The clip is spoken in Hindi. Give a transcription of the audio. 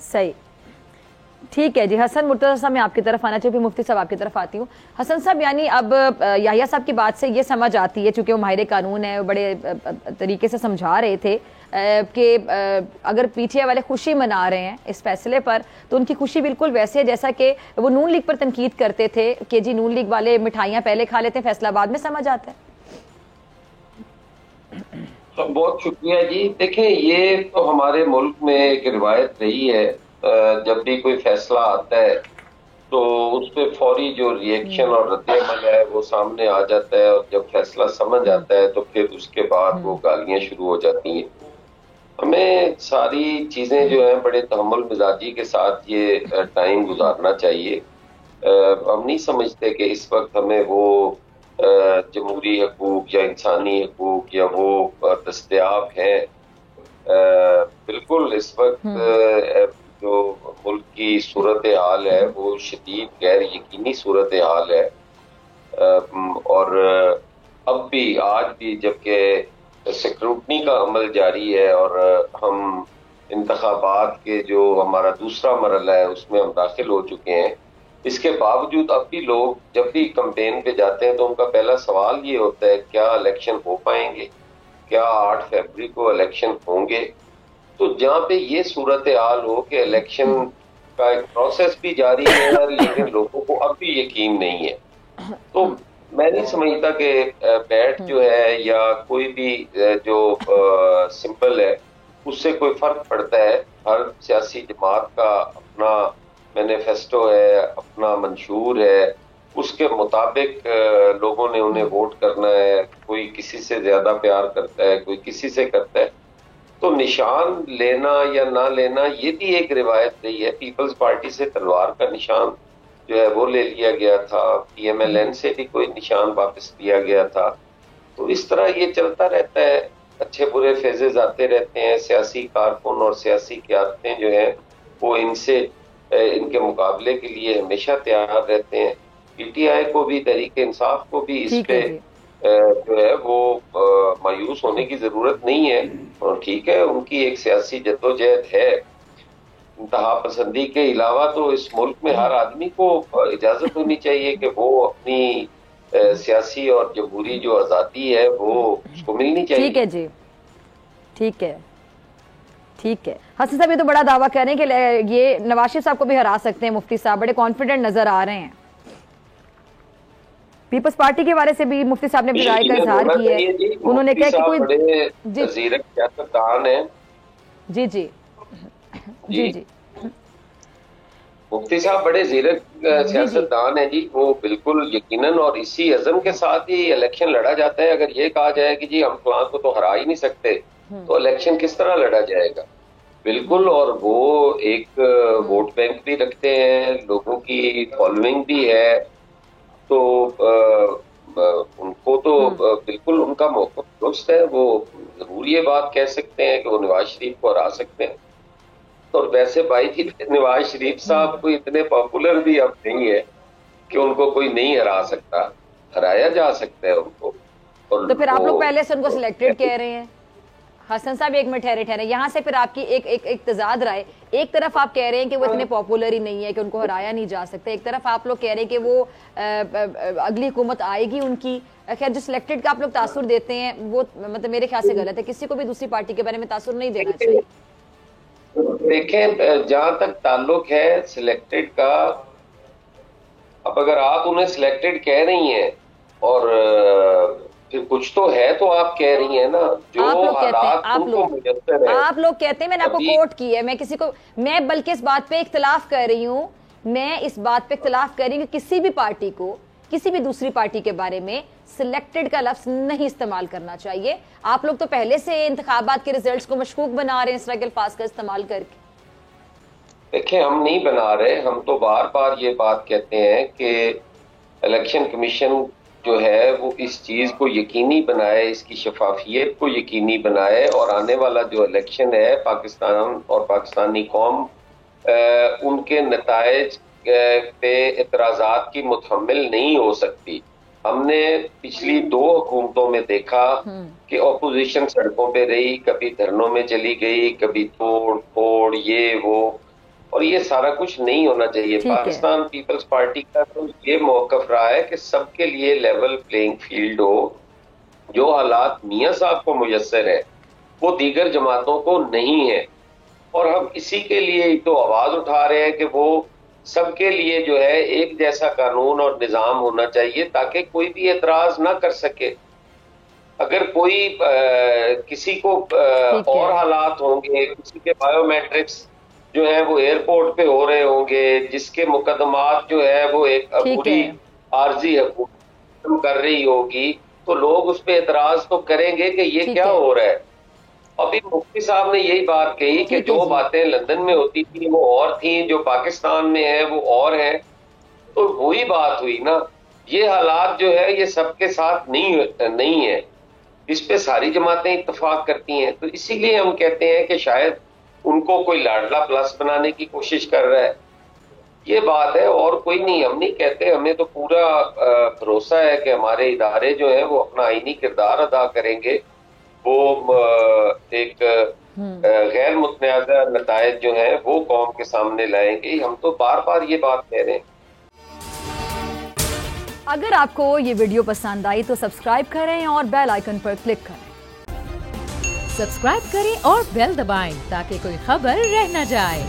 सही, ठीक है जी। हसन मुर्तज़ा साहब, मैं आपकी तरफ आना चाहिए, फिर मुफ्ती साहब आपकी तरफ आती हूँ। हसन साहब, यानी अब याहिया साहब की बात से ये समझ आती है, चूंकि वो माहिर कानून है, बड़े तरीके से समझा रहे थे कि अगर पीछे वाले खुशी मना रहे हैं इस फैसले पर, तो उनकी खुशी बिल्कुल वैसे है जैसा कि वो नून लीग पर तनकीद करते थे कि जी नून लीग वाले मिठाइयाँ पहले खा लेते हैं, फैसला बाद में समझ आता है। तो बहुत शुक्रिया जी। देखें, ये तो हमारे मुल्क में एक रिवायत रही है, जब भी कोई फैसला आता है तो उस पे फौरी जो रिएक्शन और रद्द-ए-अमल है वो सामने आ जाता है, और जब फैसला समझ आता है तो फिर उसके बाद वो गालियां शुरू हो जाती हैं। हमें सारी चीजें जो हैं बड़े तहम्मुल मिजाजी के साथ ये टाइम गुजारना चाहिए। हम नहीं समझते कि इस वक्त हमें वो जमहूरी हकूक या इंसानी हकूक या वो दस्तयाब हैं। बिल्कुल इस वक्त जो मुल्क की सूरत हाल है वो शदीद गैर यकीनी सूरत हाल है, और अब भी आज भी जबकि स्क्रूटनी का अमल जारी है और हम इंतखाबात के जो हमारा दूसरा मरहला है उसमें हम दाखिल हो चुके हैं, इसके बावजूद अब भी लोग जब भी कैंपेन पे जाते हैं तो उनका पहला सवाल ये होता है क्या इलेक्शन हो पाएंगे, क्या 8 फरवरी को इलेक्शन होंगे। तो जहाँ पे ये सूरत हाल हो कि इलेक्शन का एक प्रोसेस भी जारी है लेकिन लोगों को अब भी यकीन नहीं है, तो मैं नहीं समझता कि बैट जो है या कोई भी जो सिंबल है उससे कोई फर्क पड़ता है। हर सियासी जमात का अपना मैनिफेस्टो है, अपना मंशूर है, उसके मुताबिक लोगों ने उन्हें वोट करना है। कोई किसी से ज्यादा प्यार करता है, कोई किसी से करता है। तो निशान लेना या ना लेना ये भी एक रिवायत रही है। पीपल्स पार्टी से तलवार का निशान जो है वो ले लिया गया था, PMLN से भी कोई निशान वापस लिया गया था। तो इस तरह ये चलता रहता है, अच्छे बुरे फेजेस आते रहते हैं। सियासी कारकुन और सियासी क़यादतें जो हैं वो इनके मुकाबले के लिए हमेशा तैयार रहते हैं। PTI को भी, तहरीक इंसाफ को भी इस पे जो है वो मायूस होने की जरूरत नहीं है। और ठीक है, उनकी एक सियासी जद्दोजहद है। इंतहा पसंदी के अलावा तो इस मुल्क में हर आदमी को इजाजत होनी चाहिए कि वो अपनी सियासी और जमहूरी जो आजादी है वो उसको मिलनी चाहिए। ठीक है जी, ठीक है, ठीक है। हसन साहब, ये तो बड़ा दावा कर रहे हैं कि ये नवाज शरीफ साहब को भी हरा सकते हैं। मुफ्ती साहब बड़े कॉन्फिडेंट नजर आ रहे हैं। पीपल्स पार्टी के बारे से भी मुफ्ती साहब ने अपनी राय का इजहार किया है। उन्होंने कहा कि कोई सियासतदान है। जी जी जी जी, मुफ्ती साहब बड़े जीरक सियासतदान है जी। वो बिल्कुल यकीनन और इसी अज़म के साथ ही इलेक्शन लड़ा जाता है। अगर ये कहा जाए कि जी हम फलां को तो हरा ही नहीं सकते, तो इलेक्शन किस तरह लड़ा जाएगा। बिल्कुल, और वो एक वोट बैंक भी रखते हैं, लोगों की फॉलोइंग भी है, तो उनको तो बिल्कुल उनका मौक़िफ़ दुरुस्त है। वो जरूर ये बात कह सकते हैं कि वो नवाज शरीफ को हरा सकते हैं। और वैसे भाई जी, नवाज शरीफ साहब को इतने पॉपुलर भी अब नहीं है कि उनको कोई नहीं हरा सकता, हराया जा सकता है उनको। और तो फिर आप लोग पहले से उनको सिलेक्टेड कह रहे हैं। हसन साहब, एक मिनट ठहरे, यहाँ से फिर आपकी एक तजाद राय। एक तरफ आप कह रहे हैं कि वो इतने पॉपुलर ही नहीं है कि उनको हराया नहीं जा सकता, एक तरफ आप लोग कह रहे हैं कि वो अगली हुकूमत आएगी उनकी। खैर, जो सिलेक्टेड का आप लोग तासुर देते हैं वो मतलब मेरे ख्याल से गलत है। किसी को भी दूसरी पार्टी के बारे में तासुर नहीं देना चाहिए। देखें, जहां तक ताल्लुक है सिलेक्टेड का, अब अगर आप उन्हें सिलेक्टेड कह रही हैं और फिर कुछ तो है तो आप कह रही हैं ना, जो हालात उनको मुयस्सर है। आप लोग कहते हैं, मैंने आपको कोट की है, मैं बल्कि इस बात पे इख्तिलाफ कर रही हूँ। मैं इस बात पे इख्तिलाफ कर रही हूँ कि किसी भी पार्टी को किसी भी दूसरी पार्टी के बारे में सिलेक्टेड का लफ्ज नहीं इस्तेमाल करना चाहिए। आप लोग तो पहले से इंतखाबात के रिजल्ट्स को मशकूक बना रहे हैं इस अल्फाज का इस्तेमाल करके। देखिए, हम नहीं बना रहे, हम तो बार बार ये बात कहते हैं कि इलेक्शन कमीशन जो है वो इस चीज को यकीनी बनाए, इसकी शफाफियत को यकीनी बनाए, और आने वाला जो इलेक्शन है पाकिस्तान और पाकिस्तानी कौम उनके नताइज पे एतराजात की मुतहम्मिल नहीं हो सकती। हमने पिछली 2 हुकूमतों में देखा कि ऑपोजिशन सड़कों पे रही, कभी धरनों में चली गई, कभी तोड़ फोड़ ये वो, और ये सारा कुछ नहीं होना चाहिए। पाकिस्तान पीपल्स पार्टी का तो ये मौकफ रहा है कि सबके लिए लेवल प्लेइंग फील्ड हो। जो हालात मियां साहब को मुयस्सर है वो दीगर जमातों को नहीं है, और हम इसी के लिए ही तो आवाज उठा रहे हैं कि वो सबके लिए जो है एक जैसा कानून और निजाम होना चाहिए, ताकि कोई भी एतराज ना कर सके। अगर कोई किसी को और हालात होंगे, किसी के बायोमेट्रिक्स जो है वो एयरपोर्ट पे हो रहे होंगे, जिसके मुकदमात जो है वो एक पूरी आर्जी हुकूमत कर रही होगी, तो लोग उस पर एतराज तो करेंगे कि ये क्या हो रहा है। अभी मुफ्ती साहब ने यही बात कही कि जो बातें लंदन में होती थी वो और थी, जो पाकिस्तान में है वो और है, तो वही बात हुई ना। ये हालात जो है ये सबके साथ नहीं है, इस पे सारी जमातें इत्तेफाक करती हैं। तो इसीलिए हम कहते हैं कि शायद उनको कोई लाडला प्लस बनाने की कोशिश कर रहा है, ये बात है, और कोई नहीं। हम नहीं कहते, हमें तो पूरा भरोसा है कि हमारे इदारे जो है वो अपना आईनी किरदार अदा करेंगे, वो एक गैर मुतनाज़ा नतायज जो है वो कौम के सामने लाएंगे। हम तो बार बार ये बात कह रहे हैं। अगर आपको ये वीडियो पसंद आई तो सब्सक्राइब करें और बेल आइकन पर क्लिक करें। सब्सक्राइब करें और बेल दबाएं ताकि कोई खबर रह न जाए।